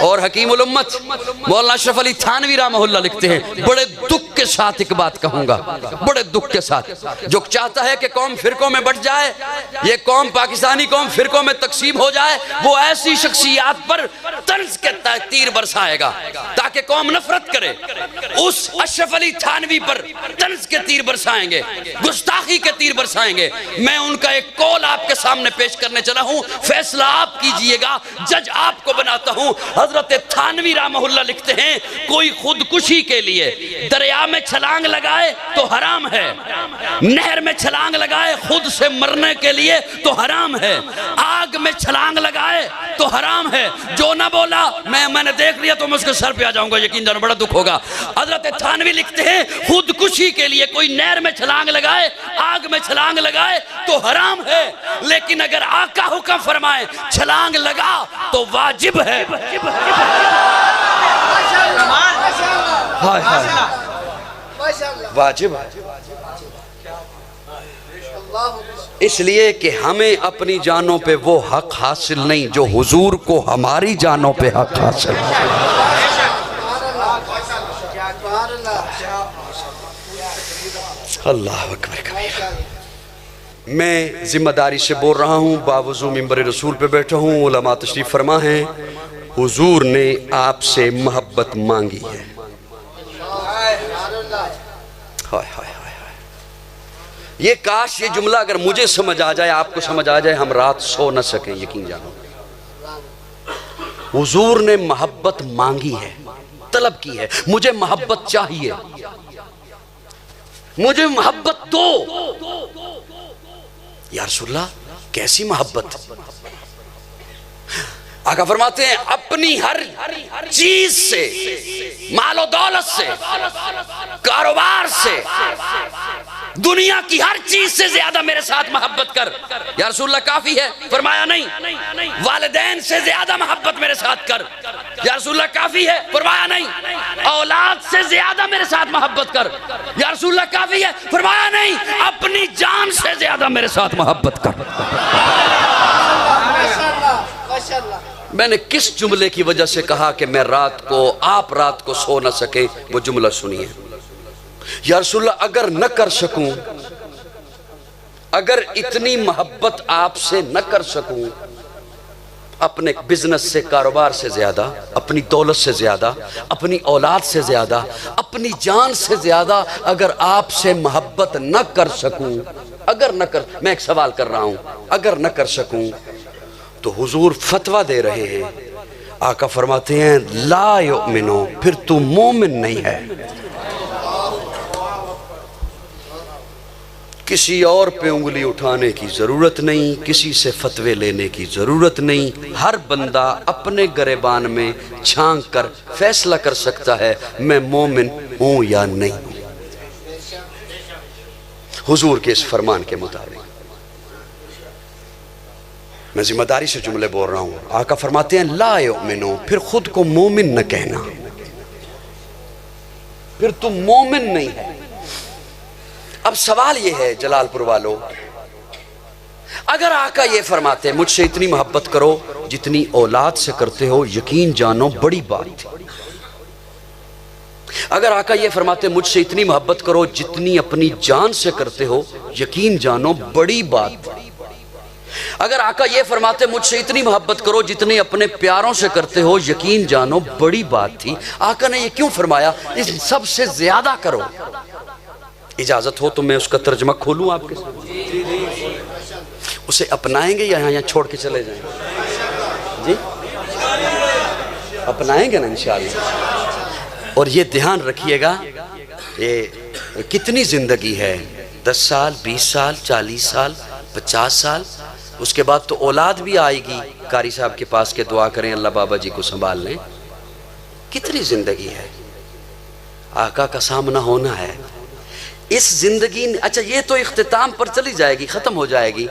और हकीमुल उम्मत मौलाना अशरफ अली थानवी रहमहुल्लाह लिखते हैं, बड़े दुख के साथ एक बात कहूंगा, बड़े दुख के साथ, जो चाहता है कि कौम फिरकों में बढ़ जाए, ये कौम पाकिस्तानी कौम फिरकों में तकसीम हो जाए, वो ऐसी शख्सियात पर तर्ज के तीर बरसाएगा ताकि कौम नफरत करे। उस अशरफ अली थानवी पर तर्ज के तीर बरसाएंगे, गुस्ताखी के तीर बरसाएंगे। मैं उनका एक कौल आपके सामने पेश करने चला हूं, फैसला आप कीजिएगा, जज आपको बनाता हूं। हजरत थानवी रहमहुल्लाह लिखते हैं, कोई खुदकुशी के लिए दरिया में छलांग लगाए तो हराम है, नहर में छलांग लगाए खुद से मरने के लिए तो हराम है, आग में छलांग लगाए तो हराम है। जो ना बोला मैंने देख लिया तो मैं उसके सर पे आ जाऊंगा, यकीन जानो बड़ा दुख होगा। हजरत थानवी लिखते हैं, खुदकुशी के लिए कोई नहर में छलांग लगाए, आग में छलांग लगाए तो हराम है, लेकिन अगर आका हुक्म फरमाए छलांग लगा तो वाजिब है। हाय हाय, वाजिब है, इसलिए कि हमें अपनी जानों पे वो हक हासिल नहीं जो हुजूर को हमारी जानों पे हक हासिल। अल्लाह अकबर कबीर। मैं जिम्मेदारी से बोल रहा हूँ, बावजू मिंबर रसूल पे बैठा हूँ, उलमा तशरीफ फरमा हैं, हुजूर ने आपसे मोहब्बत मांगी है। हाय हाय, ये काश ये जुमला अगर मुझे समझ आ जाए, आपको समझ आ जाए, हम रात सो न सके, यकीन जानो। हुजूर ने मोहब्बत मांगी है, तलब की है, मुझे मोहब्बत चाहिए, मुझे मोहब्बत दो। या रसूलल्लाह, कैसी मोहब्बत? आका फरमाते हैं, अपनी हर चीज से, मालो दौलत से, कारोबार से, दुनिया की हर चीज से ज्यादा मेरे साथ मोहब्बत कर। या रसूलल्लाह काफी है? फरमाया नहीं। वालिदैन से ज्यादा मोहब्बत मेरे साथ कर। या रसूलल्लाह काफी है? फरमाया नहीं। औलाद से ज्यादा मेरे साथ मोहब्बत कर। या रसूलल्लाह काफी है? फरमाया नहीं। अपनी जान से ज्यादा मेरे साथ मोहब्बत कर। मैंने किस जुमले की वजह से कहा कि मैं रात को, आप रात को सो न सके, वो जुमला सुनिए। या रसूलल्लाह, अगर न कर सकूं, अगर इतनी मोहब्बत आपसे न कर सकूं, अपने बिजनेस से, कारोबार से ज्यादा, अपनी दौलत से ज्यादा, अपनी औलाद से ज्यादा, अपनी जान से ज्यादा अगर आपसे मोहब्बत न कर सकूं, अगर न कर, मैं एक सवाल कर रहा हूं, अगर न कर सकूं, तो हुजूर फतवा दे रहे हैं, आका फरमाते हैं, ला युमिनो, फिर तू मोमिन नहीं है। किसी और पे उंगली उठाने की जरूरत नहीं, किसी से फतवे लेने की जरूरत नहीं। हर बंदा अपने गिरेबान में झांक कर फैसला कर सकता है, मैं मोमिन हूं या नहीं, हुजूर के इस फरमान के मुताबिक। मैं जिम्मेदारी से जुमले बोल रहा हूं। आका फरमाते हैं, ला युमिनो, फिर खुद को मोमिन न कहना, फिर तुम मोमिन नहीं है। अब सवाल यह है जलालपुर वालों, अगर आका ये फरमाते मुझसे इतनी मोहब्बत करो जितनी औलाद से करते हो, यकीन जानो बड़ी बात। अगर आका ये फरमाते मुझसे इतनी मोहब्बत करो जितनी अपनी जान से करते हो, यकीन जानो बड़ी बात। अगर आका ये फरमाते मुझसे इतनी मोहब्बत करो जितनी अपने प्यारों से करते हो, यकीन जानो बड़ी बात थी। आका ने ये क्यों फरमाया, इस सब से ज्यादा करो? इजाजत हो तो मैं उसका तर्जमा खोलूं आपके सामने, उसे अपनाएंगे या यहाँ छोड़ के चले जाएंगे? जी अपनाएंगे ना इंशाअल्लाह। और ये ध्यान रखिएगा, ये कितनी जिंदगी है, 10 साल, 20 साल, 40 साल, 50 साल, उसके बाद तो औलाद भी आएगी। कारी साहब के पास के दुआ करें अल्लाह बाबा जी को संभाल लें। कितनी जिंदगी है, आका का सामना होना है। इस जिंदगी, अच्छा ये तो इख्तिताम पर चली जाएगी, खत्म हो जाएगी,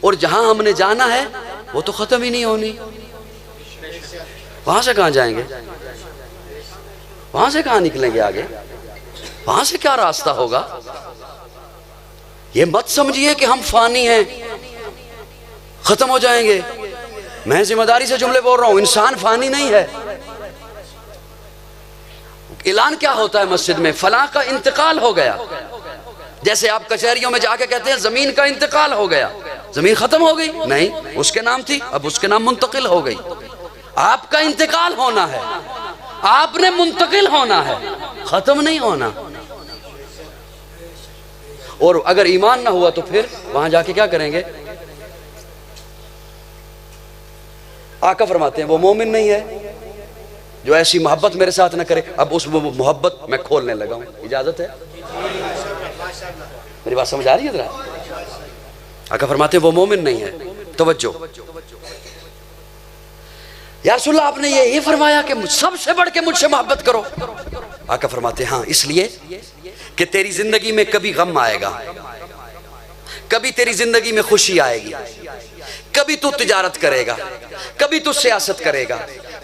और जहां हमने जाना है वो तो खत्म ही नहीं होनी। वहां से कहां जाएंगे, वहां से कहां निकलेंगे आगे, वहां से क्या रास्ता होगा? ये मत समझिए कि हम फानी हैं, खत्म हो जाएंगे। मैं जिम्मेदारी से जुमले बोल रहा हूं, इंसान फानी नहीं है। ऐलान क्या होता है मस्जिद में? फलां का इंतकाल हो गया। जैसे आप कचहरियों में जाके कहते हैं जमीन का इंतकाल हो गया, जमीन खत्म हो गई? नहीं, उसके नाम थी, अब उसके नाम मुंतकिल हो गई। आपका इंतकाल होना है, आपने मुंतकिल होना है, खत्म नहीं होना। और अगर ईमान ना हुआ तो फिर वहां जाके क्या करेंगे? आका फरमाते हैं वो मोमिन नहीं है जो ऐसी मोहब्बत मेरे साथ ना करे। अब उस मोहब्बत मैं खोलने लगा हूं, इजाजत है? मेरी बात समझ आ रही है जरा? आका फरमाते हैं वो मोमिन नहीं है। तवज्जो, या रसूल अल्लाह आपने यही फरमाया कि सबसे बढ़ के मुझसे मोहब्बत करो? आका फरमाते हैं हाँ, इसलिए कि तेरी जिंदगी में कभी गम आएगा, कभी तेरी जिंदगी में खुशी आएगी, कभी तू तिजारत करेगा, कभी तू सियासत करेगा,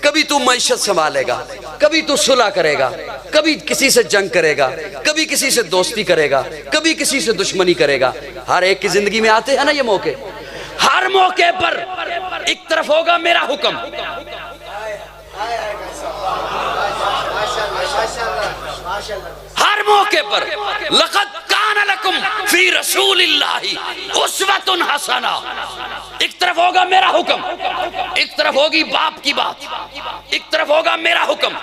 कभी तू मईशत संभालेगा, कभी तू सुलह करेगा, कभी किसी से जंग करेगा, कभी किसी से दोस्ती करेगा, कभी किसी से दुश्मनी करेगा। हर एक की जिंदगी में आते हैं ना ये मौके। हर मौके पर एक तरफ होगा मेरा हुक्म, हर मौके पर लक़द कान लकुम फी रसूलिल्लाहि उस्वतुन हसना। एक तरफ होगा मेरा हुक्म, एक तरफ होगी बाप की बात, एक तरफ होगा मेरा हुक्म,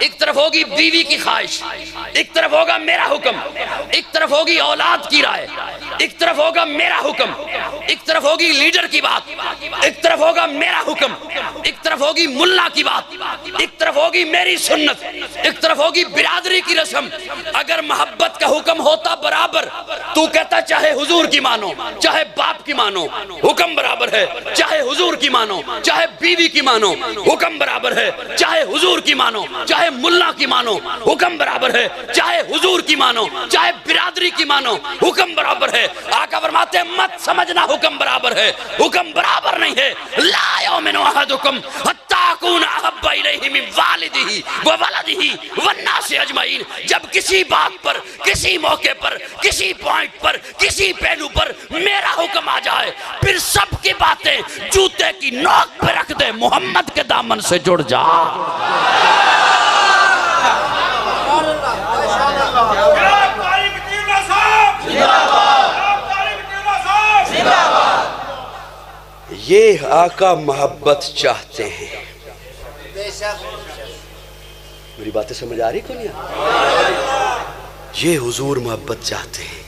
एक तरफ होगी बीवी की ख्वाहिश, एक तरफ होगा मेरा हुक्म, एक तरफ होगी औलाद की राय, एक तरफ होगा मेरा हुक्म, एक तरफ होगी लीडर की बात, एक तरफ होगा मेरा हुक्म, एक तरफ होगी मुल्ला की बात, एक तरफ होगी मेरी सुन्नत, एक तरफ होगी बिरादरी की रस्म। अगर मोहब्बत का हुक्म होता बराबर, तू कहता चाहे हुजूर की मानो चाहे बाप की मानो, हुक्म बराबर है। चाहे हुजूर की मानो चाहे बीवी की मानो, हुक्म बराबर है। चाहे हुजूर की मानो चाहे मुल्ला की मानो, हुक्म बराबर है। चाहे हुजूर की मानो चाहे बिरादरी की मानो, हुक्म बराबर है। आका फरमाते हैं मत समझना हुक्म बराबर है, हुक्म बराबर नहीं है। ला युमिनु अहदुकुम हत्ता अकूना अहब्बा इलैहि मिन वालिदिही व वलदिही वन्नासि अजमईन। जब किसी बात पर, किसी मौके पर, किसी पॉइंट पर, किसी पहलू पर मेरा हुक्म आ जाए, फिर सबकी बातें जूते की नोक पे रख दे, मोहम्मद के दामन से जुड़ जा। ये आका मोहब्बत चाहते हैं। मेरी बातें समझ आ रही को नहीं? ये हुजूर मोहब्बत चाहते हैं।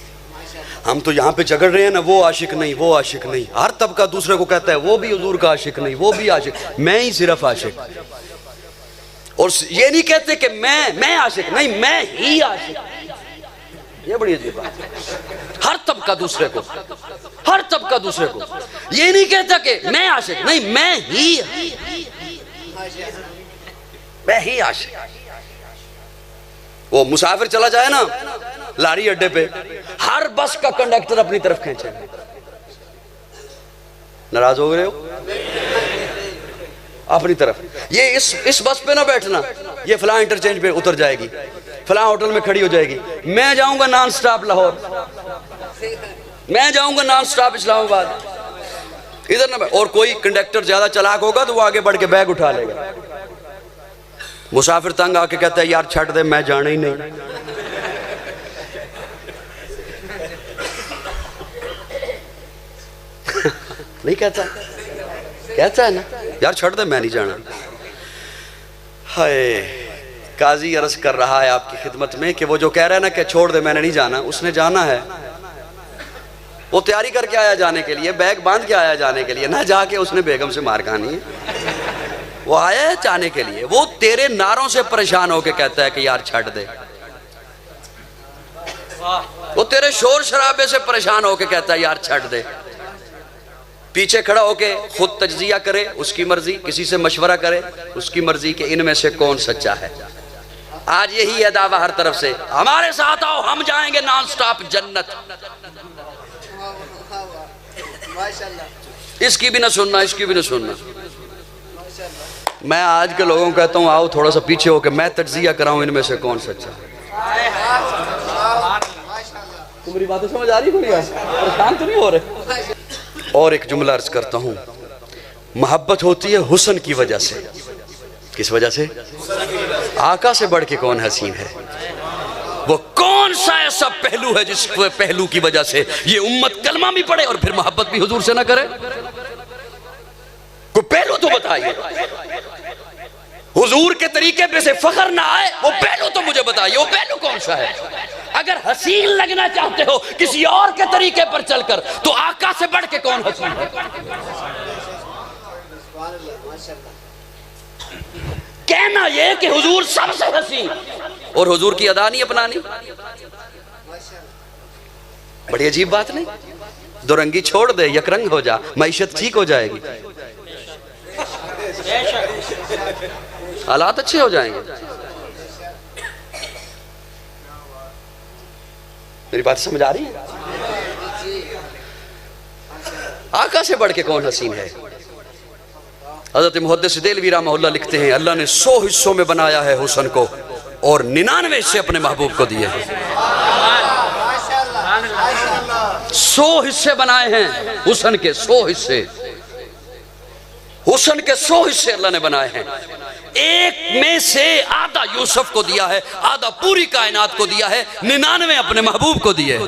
हम तो यहाँ पे झगड़ रहे हैं ना, वो आशिक नहीं, वो आशिक नहीं। हर तबका दूसरे को कहता है वो भी हुजूर का आशिक नहीं, वो भी आशिक, मैं ही सिर्फ आशिक। और ये नहीं कहते कि मैं आशिक नहीं, मैं ही आशिक। ये बड़ी अजीब बात है। हर तबका दूसरे को, हर तबका दूसरे को ये नहीं कहता कि मैं आशिक नहीं, मैं ही आशिक। वो मुसाफिर चला जाए ना लारी अड्डे पे, हर बस का कंडक्टर अपनी तरफ खींचे। नाराज हो रहे हो? अपनी तरफ। ये इस बस पे ना बैठना, ये फलां इंटरचेंज पे उतर जाएगी, फलां होटल में खड़ी हो जाएगी। मैं जाऊंगा नॉन स्टॉप लाहौर, मैं जाऊंगा नॉन स्टॉप इस्लामाबाद, इधर ना। और कोई कंडक्टर ज्यादा चालाक होगा तो वो आगे बढ़ के बैग उठा लेगा। मुसाफिर तंग आके कहता है यार छੱਡ दे, मैं जाना ही नहीं। नहीं कहता, कहता है ना यार छੱਡ दे, मैं नहीं जाना। हाय, काजी अर्ज कर रहा है आपकी खिदमत में कि वो जो कह रहा है ना कि छोड़ दे मैंने नहीं जाना, उसने जाना है। वो तैयारी करके आया जाने के लिए, बैग बांध के आया जाने के लिए, ना जाके उसने बेगम से मार खानी है। वो आया है जाने के लिए। वो तेरे नारों से परेशान होके कहता है कि यार छੱਡ दे। वो तेरे शोर शराबे से परेशान होके कहता है यार छੱड दे। पीछे खड़ा होके खुद तज्जिया करे, उसकी मर्जी, किसी से मशवरा करे, उसकी मर्जी कि इनमें से कौन सच्चा है। आज यही है दावा हर तरफ से, हमारे साथ आओ हम जाएंगे नॉन स्टॉप जन्नत। इसकी भी ना सुनना, इसकी भी ना सुनना। मैं आज के लोगों को कहता हूँ आओ थोड़ा सा पीछे होके मैं तज्जिया कराऊं इनमें से कौन सच्चा है। तुम्हारी बातें समझ आ रही है? परेशान तो नहीं हो रहे? और एक जुमला अर्ज करता हूँ, मोहब्बत होती है हुस्न की वजह से, किस वजह से? आका से बढ़ के कौन हसीन है? वो कौन सा ऐसा पहलू है जिस पहलू की वजह से ये उम्मत कलमा भी पढ़े और फिर मोहब्बत भी हुजूर से ना करे? कोई पहलू तो बताइए। हुजूर के तरीके पे से फख्र ना आए, वो पहलू तो मुझे बताइए, वो पहलू कौन सा है? अगर हसीन लगना चाहते हो किसी और के तरीके पर चलकर, तो आका से बढ़ के कौन हसीन है? कहना यह कि हुजूर सबसे हसीन, और हुजूर की अदा नहीं अपनानी, बड़ी अजीब बात नहीं? दुरंगी छोड़ दे, यकरंग हो जा, मईशत ठीक हो जाएगी, हालात अच्छे हो जाएंगे। मेरी बात समझ आ रही है? आका से बढ़ के कौन हसीन है? हज़रत मुहद्दिस देलवी रहमहुल्लाह लिखते हैं, अल्लाह ने 100 हिस्सों में बनाया है हुस्न को और 99 हिस्से अपने महबूब को दिए हैं। 100 हिस्से बनाए हैं हुस्न के, 100 हिस्से, हुस्न के 100 हिस्से अल्लाह ने बनाए हैं। एक में से आधा यूसुफ को दिया है, आधा पूरी कायनात को दिया है, 99 अपने महबूब को दिए हैं।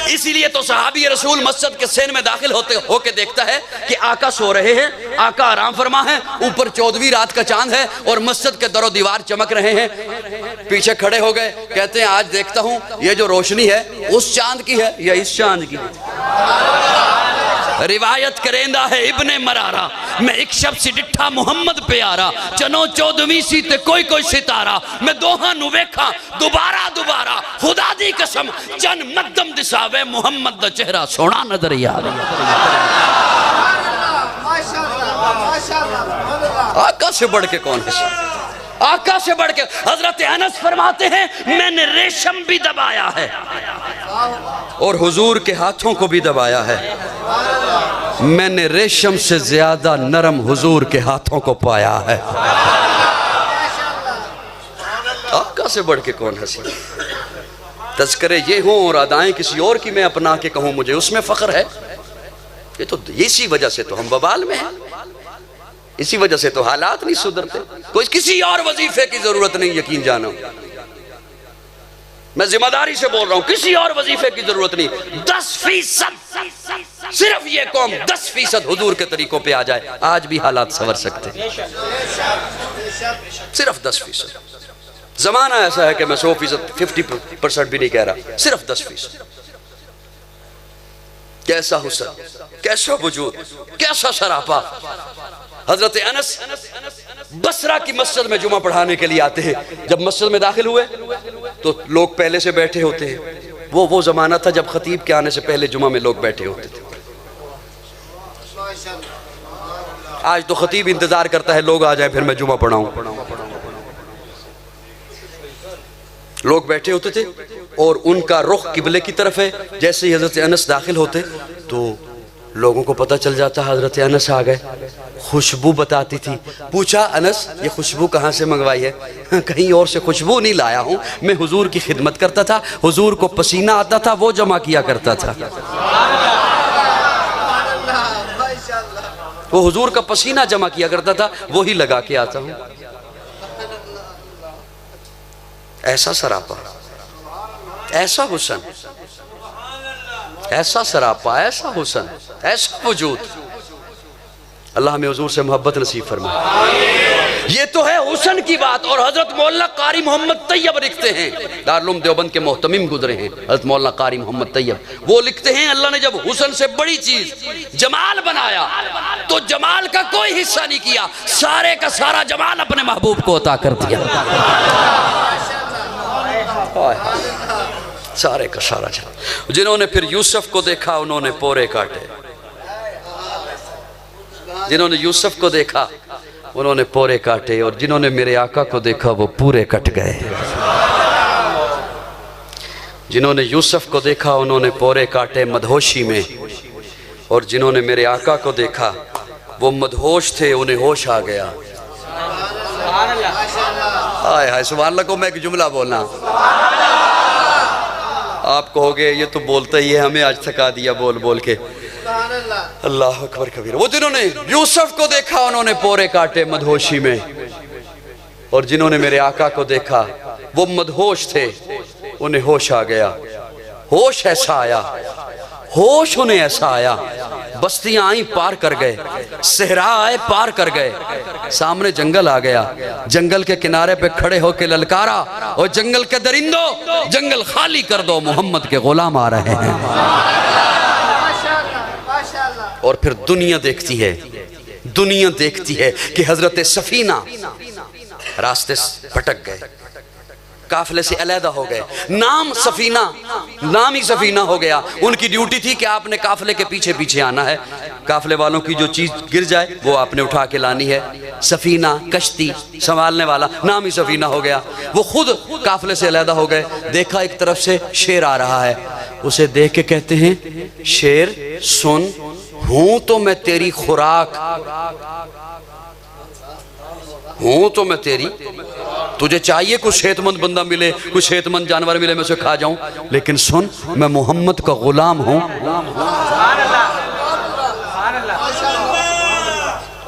इसीलिए तो सहाबी रसूल मस्जिद के सेन में दाखिल होके देखता है कि आका सो रहे हैं, आका आराम फरमा है, ऊपर 14वीं रात का चांद है और मस्जिद के दरो दीवार चमक रहे हैं। पीछे खड़े हो गए, कहते हैं आज देखता हूं ये जो रोशनी है उस चांद की है या इस चांद की है? रिवायत करेंदा है इब्ने मरारा, मैं एक शब्द से डिठा मुहम्मद प्यारा, चनो 14वीं सी ते कोई कोई सितारा, मैं दोहां नु वेखा दोबारा दोबारा, खुदा दी कसम जन मकदम दिसावे मुहम्मद दा चेहरा सोना नजर आवे। आका से बढ़ के कौन है? आका से बढ़ के हजरत अनस फरमाते हैं, मैंने रेशम भी दबाया है और हुजूर के हाथों को भी दबाया है, मैंने रेशम से ज्यादा नरम हुजूर के हाथों को पाया है। आका से बढ़ के कौन हंसी? तज़किरे ये हों और अदाएं किसी और की मैं अपना के कहूं मुझे उसमें फख्र है। ये तो इसी वजह से तो हम बवाल में हैं, इसी वजह से तो हालात नहीं सुधरते। कोई किसी और वजीफे की जरूरत नहीं, यकीन जानो, मैं जिम्मेदारी से बोल रहा हूं, किसी और वजीफे की जरूरत नहीं। 10% सिर्फ ये कौम 10% हुजूर के तरीकों पे आ जाए, आज भी हालात संवर सकते हैं। सिर्फ 10%। जमाना ऐसा है कि मैं 100%, 50% भी नहीं कह रहा, सिर्फ 10%। कैसा हुस्न, कैसा वजूद, कैसा सरापा। हजरत अनस बसरा की मस्जिद में जुमा पढ़ाने के लिए आते हैं। जब मस्जिद में दाखिल हुए तो लोग पहले से बैठे होते हैं। वो जमाना था जब खतीब के आने से पहले जुमा में लोग बैठे होते थे। आज तो खतीब इंतजार करता है लोग आ जाए फिर मैं जुमा पढ़ाऊं। लोग बैठे होते थे और उनका रुख किबले की तरफ है। जैसे ही हजरत अनस दाखिल होते तो लोगों को पता चल जाता हजरत अनस आ गए। खुशबू बताती थी। पूछा, अनस ये खुशबू कहाँ से मंगवाई है? कहीं और से खुशबू नहीं लाया हूँ, मैं हुजूर की खिदमत करता था, हुजूर को पसीना आता था वो जमा किया करता था, वो हुजूर का पसीना जमा किया करता था, वो ही लगा के आता हूँ। ऐसा सरापा, ऐसा हुस्न, ऐसा सरापा, ऐसा हुस्न, ऐसा वजूद। अल्लाह हमें हुजूर से मोहब्बत नसीब फरमाए। ये तो है हुस्न की बात। और हजरत मौलाना कारी मोहम्मद तैयब लिखते हैं, दारुल उलूम देवबंद के मोहतमिम गुजरे हैं हजरत मौलाना कारी मोहम्मद तैयब, वो लिखते हैं अल्लाह ने जब हुस्न से बड़ी चीज जमाल बनाया तो जमाल का कोई हिस्सा नहीं किया, सारे का सारा जमाल अपने महबूब को अता कर दिया। सारे का सारा जमाल। जिन्होंने फिर यूसुफ को देखा उन्होंने पोरे काटे, जिन्होंने यूसुफ को देखा उन्होंने पोरे काटे, और जिन्होंने मेरे आका को देखा वो पूरे कट गए। जिन्होंने यूसुफ को देखा उन्होंने पोरे काटे मदहोशी में, और जिन्होंने मेरे आका को देखा वो मदहोश थे, उन्हें होश आ गया। हाय हाय सुभान अल्लाह। को मैं एक जुमला बोलना, आप कहोगे ये तो बोलता ही है, हमें आज थका दिया बोल बोल के। अल्लाह अकबर कबीर। वो जिन्होंने यूसुफ को देखा उन्होंने पोरे काटे मदहोशी में, और जिन्होंने मेरे आका को देखा वो मदहोश थे, उन्हें होश आ गया। होश ऐसा आया, होश उन्हें ऐसा आया, बस्तियां आई पार कर गए, सहरा आए पार कर गए, सामने जंगल आ गया, जंगल के किनारे पे खड़े होकर ललकारा, और जंगल के दरिंदों जंगल खाली कर दो, मोहम्मद के गुलाम आ रहे हैं। और फिर दुनिया देखती है, दुनिया देखती है कि हजरत सफीना रास्ते भटक गए, काफिले से अलहदा हो गए। नाम सफीना, नाम ही सफीना हो गया। उनकी ड्यूटी थी कि आपने काफिले के पीछे पीछे आना है, काफिले वालों की जो चीज गिर जाए वो आपने उठा के लानी है। सफीना कश्ती संभालने वाला, नाम ही सफीना हो गया। वो खुद काफिले से अलहदा हो गए। देखा एक तरफ से शेर आ रहा है, उसे देख के कहते हैं शेर सुन, हूं तो मैं तेरी खुराक, हूं तो मैं तेरी, तुझे चाहिए कुछ सेहतमंद बंदा मिले, कुछ सेहतमंद जानवर मिले, मैं उसे खा जाऊं, लेकिन सुन मैं मोहम्मद का गुलाम हूं।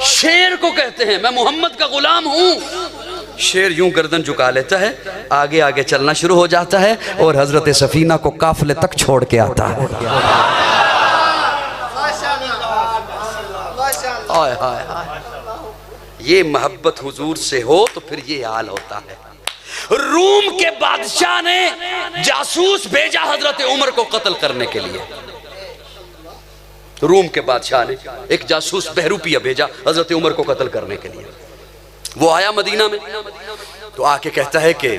शेर को कहते हैं मैं मोहम्मद का गुलाम हूं। शेर यूं गर्दन झुका लेता है, आगे आगे चलना शुरू हो जाता है, और हजरत सफीना को काफिले तक छोड़ के आता है। हाय हाय हाय, ये मोहब्बत हुजूर से हो तो फिर ये हाल होता है। रूम के बादशाह ने जासूस भेजा हजरत उमर को कत्ल करने के लिए। रूम के बादशाह ने एक जासूस बहरूपिया भेजा हजरत उमर को कत्ल करने के लिए। वो आया मदीना में तो आके कहता है कि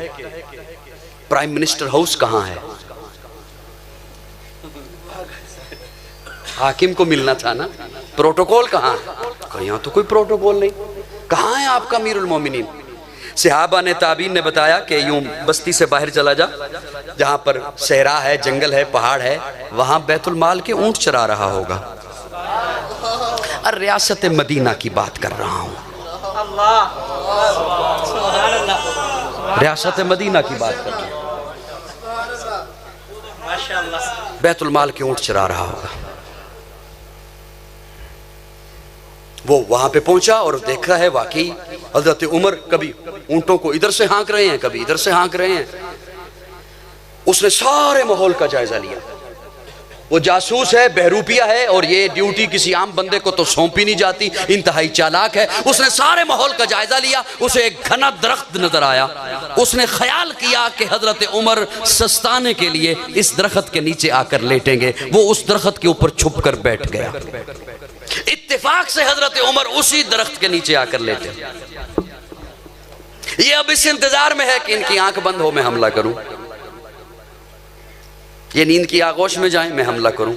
प्राइम मिनिस्टर हाउस कहां है? हाकिम को मिलना था ना, प्रोटोकॉल कहां है? यहां तो कोई प्रोटोकॉल नहीं। कहां है आपका अमीरुल मोमिनीन? सहाबा ने, ताबीन ने बताया कि यूं बस्ती से बाहर चला जा, जहां पर सहरा है, जंगल है, पहाड़ है, वहां बैतुल माल के ऊंट चरा रहा होगा। और रियासत मदीना की बात कर रहा हूं, रियासत मदीना की बात कर रहा हूं। बैतुल माल के ऊंट चरा रहा होगा। वो वहां पे पहुंचा और देख रहा है वाकई हजरत उमर कभी ऊंटों को इधर से हाँक रहे हैं, कभी इधर से हाँक रहे हैं। उसने सारे माहौल का जायजा लिया। वो जासूस है, बहरूपिया है, और ये ड्यूटी किसी आम बंदे को तो सौंपी नहीं जाती, इंतहाई चालाक है। उसने सारे माहौल का जायजा लिया। उसे एक घना दरख्त नजर आया। उसने ख्याल किया कि हजरत उमर सस्ताने के लिए इस दरख्त के नीचे आकर लेटेंगे। वो उस दरख्त के ऊपर छुप कर बैठ गया। इत्तेफाक से हजरत उमर उसी दरख्त के नीचे आकर लेटे। ये अब इस इंतजार में है कि इनकी आंख बंद हो, मैं हमला करूं। ये नींद की आगोश में जाए, मैं हमला करूं।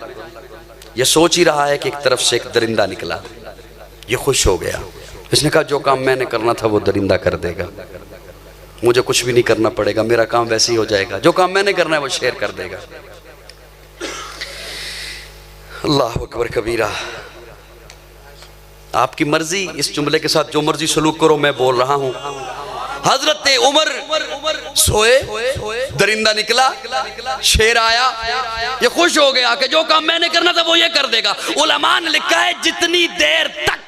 ये सोच ही रहा है कि एक तरफ से एक दरिंदा निकला। ये खुश हो गया। इसने कहा जो काम मैंने करना था वो दरिंदा कर देगा, मुझे कुछ भी नहीं करना पड़ेगा, मेरा काम वैसे ही हो जाएगा। जो काम मैंने करना है वो शेर कर देगा। अल्लाह अकबर कबीरा। आपकी मर्जी, इस जुमले के साथ जो मर्जी सलूक करो, मैं बोल रहा हूं। हजरत उमर सोए, दरिंदा निकला, शेर आया। ये खुश हो गया कि जो काम मैंने करना था वो ये कर देगा। उलमा ने लिखा है जितनी देर तक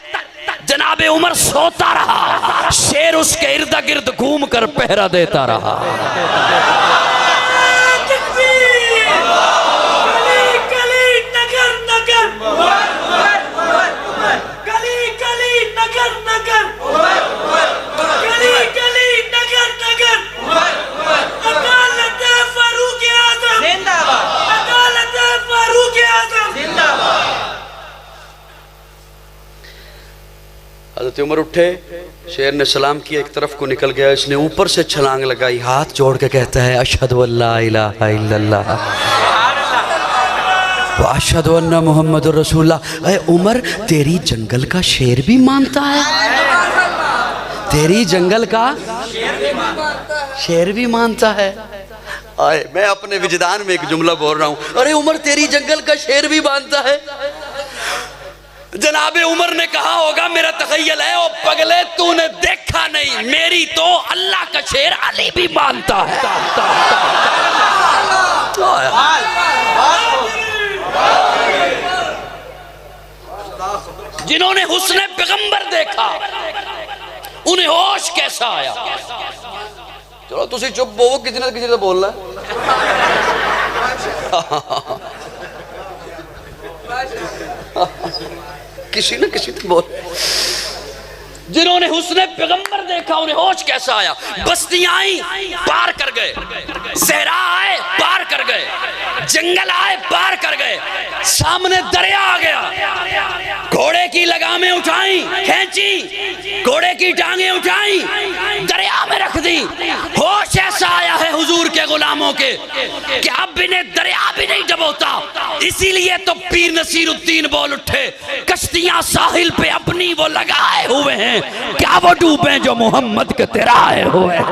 जनाबे उमर सोता रहा, शेर उसके इर्द गिर्द घूम कर पहरा देता रहा। हज़रत उमर उठे, शेर ने सलाम किया, एक तरफ को निकल गया। इसने ऊपर से छलांग लगाई, हाथ जोड़ के कहता है अशहदु अल्ला इलाहा इल्लल्लाह व अशहदु अन्ना मुहम्मदुर रसूलुल्लाह। अरे उमर, तेरी जंगल का शेर भी मानता है? तेरी जंगल का शेर भी मानता है? आए, मैं अपने विजदान में एक जुमला बोल रहा हूँ। अरे उमर, तेरी जंगल का शेर भी मानता है? जनाबे उमर ने कहा होगा मेरा तखय्युल है, ओ पगले तूने देखा नहीं, मेरी तो अल्लाह का शेर अली भी मानता है। जिन्होंने हुस्ने पैगंबर देखा उन्हें होश कैसा आया। चलो तुसी चुप हो, किसी ने किसी से बोलना किसी न किसी ने बोल। जिन्होंने हुस्ने पैगंबर देखा उन्हें होश कैसा आया। बस्तियां आई पार कर गए, सहरा आए पार कर गए, जंगल आए पार कर गए, सामने दरिया आ गया। घोड़े की लगामें उठाई, खींची, घोड़े की टांगें उठाई, दरिया में रख दी। होश ऐसा आया है हुजूर के गुलामों के कि अब इन्हें दरिया भी नहीं डबोता। इसीलिए तो पीर नसीरुद्दीन बोल उठे, कश्तियां साहिल पे अपनी वो लगाए हुए हैं, क्या वो डूबे जो मोहम्मद के तिराए हुए हैं।